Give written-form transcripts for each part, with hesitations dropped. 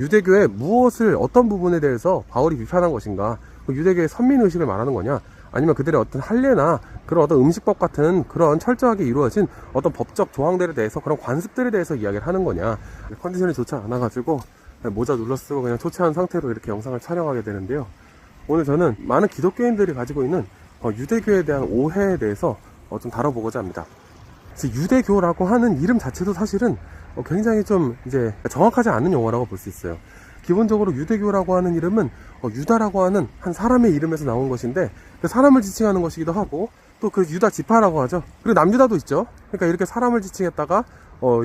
유대교의 무엇을 어떤 부분에 대해서 바울이 비판한 것인가? 유대교의 선민의식을 말하는 거냐? 아니면 그들의 어떤 할례나 그런 어떤 음식법 같은 그런 철저하게 이루어진 어떤 법적 조항들에 대해서 그런 관습들에 대해서 이야기를 하는 거냐? 컨디션이 좋지 않아가지고 모자 눌러쓰고 그냥 초췌한 상태로 이렇게 영상을 촬영하게 되는데요. 오늘 저는 많은 기독교인들이 가지고 있는 유대교에 대한 오해에 대해서 좀 다뤄보고자 합니다. 유대교라고 하는 이름 자체도 사실은 굉장히 좀 이제 정확하지 않은 용어라고 볼 수 있어요. 기본적으로 유대교라고 하는 이름은 유다라고 하는 한 사람의 이름에서 나온 것인데 그 사람을 지칭하는 것이기도 하고 또 그 유다 지파라고 하죠. 그리고 남유다도 있죠. 그러니까 이렇게 사람을 지칭했다가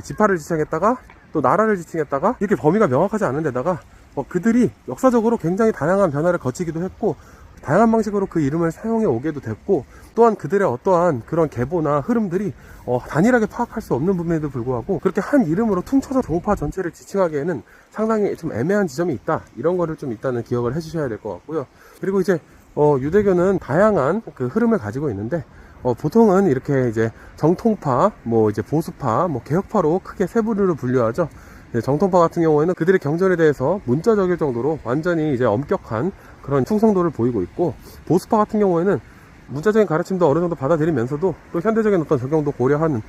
지파를 지칭했다가 또 나라를 지칭했다가 이렇게 범위가 명확하지 않은 데다가 그들이 역사적으로 굉장히 다양한 변화를 거치기도 했고 다양한 방식으로 그 이름을 사용해 오게도 됐고 또한 그들의 어떠한 그런 계보나 흐름들이 단일하게 파악할 수 없는 부분에도 불구하고 그렇게 한 이름으로 퉁쳐서 종파 전체를 지칭하기에는 상당히 좀 애매한 지점이 있다, 이런 거를 좀 일단은 기억을 해주셔야 될 것 같고요. 그리고 이제 유대교는 다양한 그 흐름을 가지고 있는데 보통은 이렇게 이제 정통파, 이제 보수파, 개혁파로 크게 세 부류로 분류하죠. 정통파 같은 경우에는 그들의 경전에 대해서 문자적일 정도로 완전히 이제 엄격한 그런 충성도를 보이고 있고, 보수파 같은 경우에는 문자적인 가르침도 어느 정도 받아들이면서도 또 현대적인 어떤 적용도 고려하는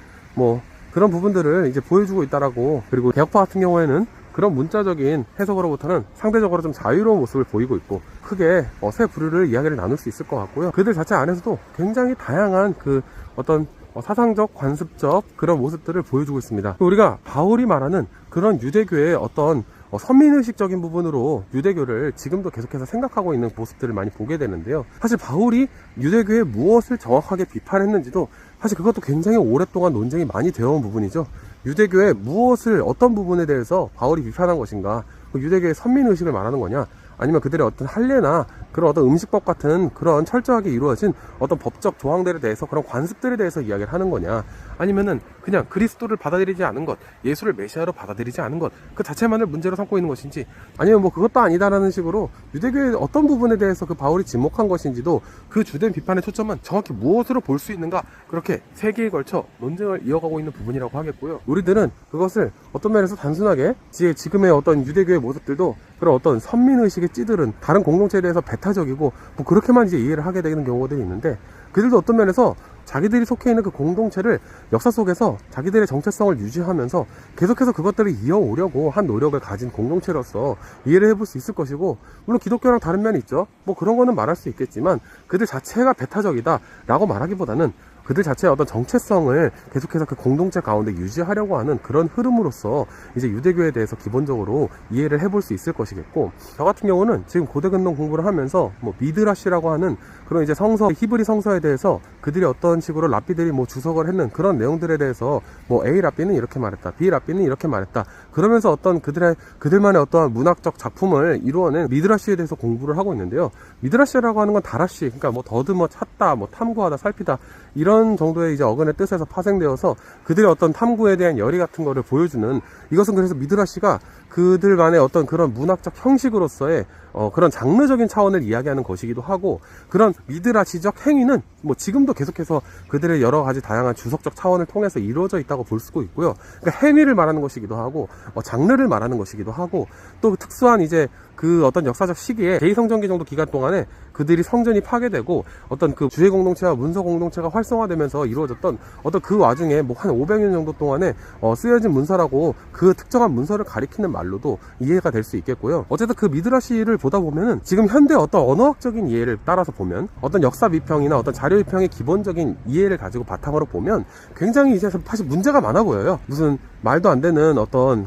그런 부분들을 이제 보여주고 있다라고. 그리고 개혁파 같은 경우에는 그런 문자적인 해석으로부터는 상대적으로 좀 자유로운 모습을 보이고 있고, 크게 세 부류를 이야기를 나눌 수 있을 것 같고요. 그들 자체 안에서도 굉장히 다양한 그 어떤 사상적, 관습적 그런 모습들을 보여주고 있습니다. 우리가 바울이 말하는 그런 유대교의 어떤 선민의식적인 부분으로 유대교를 지금도 계속해서 생각하고 있는 모습들을 많이 보게 되는데요. 사실 바울이 유대교의 무엇을 정확하게 비판했는지도 사실 그것도 굉장히 오랫동안 논쟁이 많이 되어 온 부분이죠. 유대교의 무엇을 어떤 부분에 대해서 바울이 비판한 것인가? 유대교의 선민의식을 말하는 거냐? 아니면 그들의 어떤 할례나 그런 어떤 음식법 같은 그런 철저하게 이루어진 어떤 법적 조항들에 대해서 그런 관습들에 대해서 이야기를 하는 거냐? 아니면은 그냥 그리스도를 받아들이지 않은 것, 예수를 메시아로 받아들이지 않은 것, 그 자체만을 문제로 삼고 있는 것인지, 아니면 그것도 아니다라는 식으로 유대교의 어떤 부분에 대해서 그 바울이 지목한 것인지도 그 주된 비판의 초점은 정확히 무엇으로 볼 수 있는가, 그렇게 세 개에 걸쳐 논쟁을 이어가고 있는 부분이라고 하겠고요. 우리들은 그것을 어떤 면에서 단순하게 지금의 어떤 유대교의 모습들도 그런 어떤 선민의식에 찌들은 다른 공동체에 대해서 배타적이고 그렇게만 이제 이해를 하게 되는 경우들이 있는데, 그들도 어떤 면에서 자기들이 속해 있는 그 공동체를 역사 속에서 자기들의 정체성을 유지하면서 계속해서 그것들을 이어오려고 한 노력을 가진 공동체로서 이해를 해볼 수 있을 것이고, 물론 기독교랑 다른 면이 있죠. 그런 거는 말할 수 있겠지만 그들 자체가 배타적이다 라고 말하기보다는 그들 자체의 어떤 정체성을 계속해서 그 공동체 가운데 유지하려고 하는 그런 흐름으로서 이제 유대교에 대해서 기본적으로 이해를 해볼 수 있을 것이겠고, 저 같은 경우는 지금 고대근동 공부를 하면서 미드라시라고 하는 그런 이제 성서, 히브리 성서에 대해서 그들이 어떤 식으로 랍비들이 주석을 했는 그런 내용들에 대해서 A 랍비는 이렇게 말했다, B 랍비는 이렇게 말했다, 그러면서 어떤 그들만의 어떠한 문학적 작품을 이루어낸 미드라시에 대해서 공부를 하고 있는데요. 미드라시라고 하는 건 다라시, 그러니까 더듬어 찾다, 탐구하다, 살피다, 이런 정도의 이제 어근의 뜻에서 파생되어서 그들의 어떤 탐구에 대한 열의 같은 거를 보여주는, 이것은 그래서 미드라시가 그들만의 어떤 그런 문학적 형식으로서의 그런 장르적인 차원을 이야기하는 것이기도 하고, 그런 미드라시적 행위는 지금도 계속해서 그들의 여러 가지 다양한 주석적 차원을 통해서 이루어져 있다고 볼 수도 있고요. 그러니까 행위를 말하는 것이기도 하고 장르를 말하는 것이기도 하고, 또 특수한 이제 그 어떤 역사적 시기에 제2성전기 정도 기간 동안에 그들이 성전이 파괴되고 어떤 그 주의 공동체와 문서 공동체가 활성화되면서 이루어졌던 어떤 그 와중에 한 500년 정도 동안에 쓰여진 문서라고 그 특정한 문서를 가리키는 말로도 이해가 될 수 있겠고요. 어쨌든 그 미드라시를 보다 보면은 지금 현대 어떤 언어학적인 이해를 따라서 보면, 어떤 역사 비평이나 어떤 자료 비평의 기본적인 이해를 가지고 바탕으로 보면 굉장히 이제 사실 문제가 많아 보여요. 무슨 말도 안 되는 어떤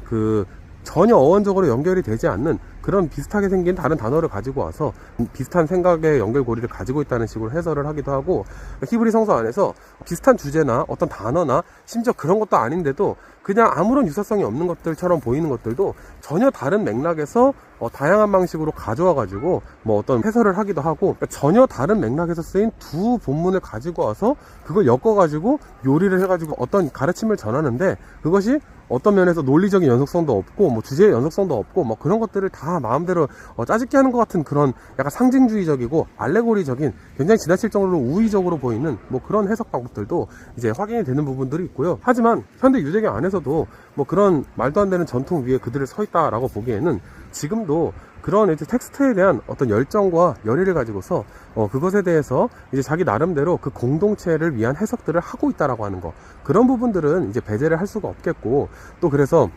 전혀 어원적으로 연결이 되지 않는 그런 비슷하게 생긴 다른 단어를 가지고 와서 비슷한 생각의 연결고리를 가지고 있다는 식으로 해설을 하기도 하고, 히브리 성서 안에서 비슷한 주제나 어떤 단어나 심지어 그런 것도 아닌데도 그냥 아무런 유사성이 없는 것들처럼 보이는 것들도 전혀 다른 맥락에서 다양한 방식으로 가져와 가지고 어떤 해설을 하기도 하고, 그러니까 전혀 다른 맥락에서 쓰인 두 본문을 가지고 와서 그걸 엮어 가지고 요리를 해 가지고 어떤 가르침을 전하는데, 그것이 어떤 면에서 논리적인 연속성도 없고 주제의 연속성도 없고 그런 것들을 다 마음대로 짜집게 하는 것 같은 그런 약간 상징주의적이고 알레고리적인, 굉장히 지나칠 정도로 우의적으로 보이는 그런 해석 방법들도 이제 확인이 되는 부분들이 있고요. 하지만 현대 유대교 안에서도 그런 말도 안 되는 전통 위에 그들을 서 있다라고 보기에는 지금도 그런 이제 텍스트에 대한 어떤 열정과 열의를 가지고서 그것에 대해서 이제 자기 나름대로 그 공동체를 위한 해석들을 하고 있다라고 하는 거, 그런 부분들은 이제 배제를 할 수가 없겠고, 또 그래서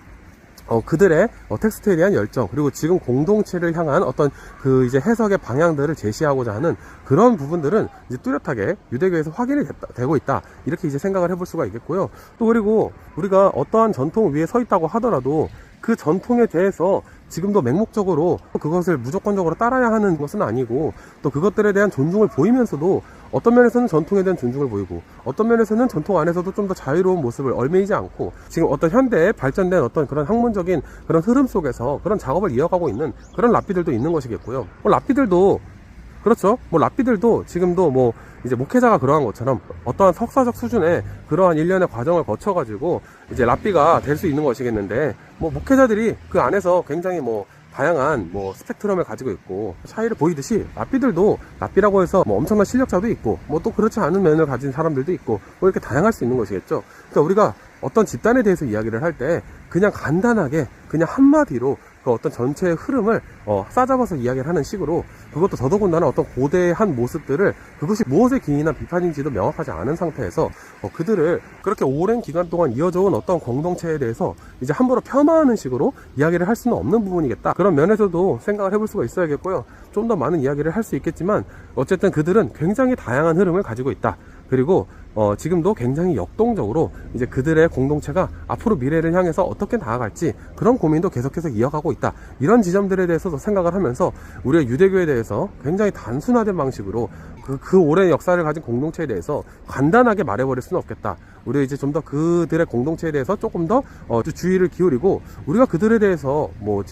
그들의 텍스트에 대한 열정, 그리고 지금 공동체를 향한 어떤 그 이제 해석의 방향들을 제시하고자 하는 그런 부분들은 이제 뚜렷하게 유대교에서 확인이 되고 있다, 이렇게 이제 생각을 해볼 수가 있겠고요. 또 그리고 우리가 어떠한 전통 위에 서 있다고 하더라도 그 전통에 대해서 지금도 맹목적으로 그것을 무조건적으로 따라야 하는 것은 아니고, 또 그것들에 대한 존중을 보이면서도 어떤 면에서는 전통에 대한 존중을 보이고, 어떤 면에서는 전통 안에서도 좀 더 자유로운 모습을 얽매이지 않고, 지금 어떤 현대에 발전된 어떤 그런 학문적인 그런 흐름 속에서 그런 작업을 이어가고 있는 그런 랍비들도 있는 것이겠고요. 랍비들도 그렇죠. 랍비들도 지금도 이제 목회자가 그러한 것처럼 어떠한 석사적 수준의 그러한 일련의 과정을 거쳐가지고 이제 랍비가 될 수 있는 것이겠는데, 목회자들이 그 안에서 굉장히 다양한 스펙트럼을 가지고 있고, 차이를 보이듯이 랍비들도 랍비라고 해서 엄청난 실력자도 있고, 또 그렇지 않은 면을 가진 사람들도 있고, 이렇게 다양할 수 있는 것이겠죠. 그러니까 우리가 어떤 집단에 대해서 이야기를 할 때 그냥 간단하게 그냥 한마디로 그 어떤 전체의 흐름을 싸잡아서 이야기를 하는 식으로, 그것도 더더군다나 어떤 고대한 모습들을 그것이 무엇에 기인한 비판인지도 명확하지 않은 상태에서 그들을 그렇게 오랜 기간 동안 이어져온 어떤 공동체에 대해서 이제 함부로 폄하하는 식으로 이야기를 할 수는 없는 부분이겠다, 그런 면에서도 생각을 해볼 수가 있어야겠고요. 좀 더 많은 이야기를 할 수 있겠지만 어쨌든 그들은 굉장히 다양한 흐름을 가지고 있다. 그리고 지금도 굉장히 역동적으로 이제 그들의 공동체가 앞으로 미래를 향해서 어떻게 나아갈지 그런 고민도 계속해서 이어가고 있다. 이런 지점들에 대해서도 생각을 하면서 우리가 유대교에 대해서 굉장히 단순화된 방식으로 그 오랜 역사를 가진 공동체에 대해서 간단하게 말해버릴 수는 없겠다. 우리가 이제 좀 더 그들의 공동체에 대해서 조금 더 주의를 기울이고, 우리가 그들에 대해서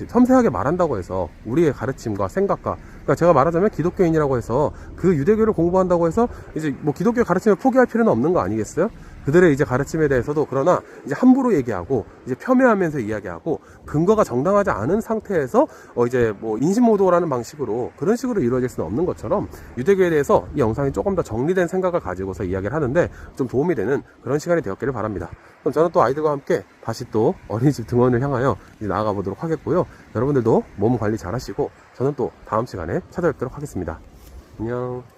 섬세하게 말한다고 해서 우리의 가르침과 생각과, 그러니까 제가 말하자면 기독교인이라고 해서 그 유대교를 공부한다고 해서 이제 기독교 가르침을 포기할 필요는 없는 거 아니겠어요? 그들의 이제 가르침에 대해서도, 그러나 이제 함부로 얘기하고 이제 폄훼하면서 이야기하고 근거가 정당하지 않은 상태에서 이제 인신모독라는 방식으로 그런 식으로 이루어질 수는 없는 것처럼, 유대교에 대해서 이 영상이 조금 더 정리된 생각을 가지고서 이야기를 하는데 좀 도움이 되는 그런 시간이 되었기를 바랍니다. 그럼 저는 또 아이들과 함께 다시 또 어린이집 등원을 향하여 이제 나아가 보도록 하겠고요. 여러분들도 몸 관리 잘 하시고 저는 또 다음 시간에 찾아뵙도록 하겠습니다. 안녕.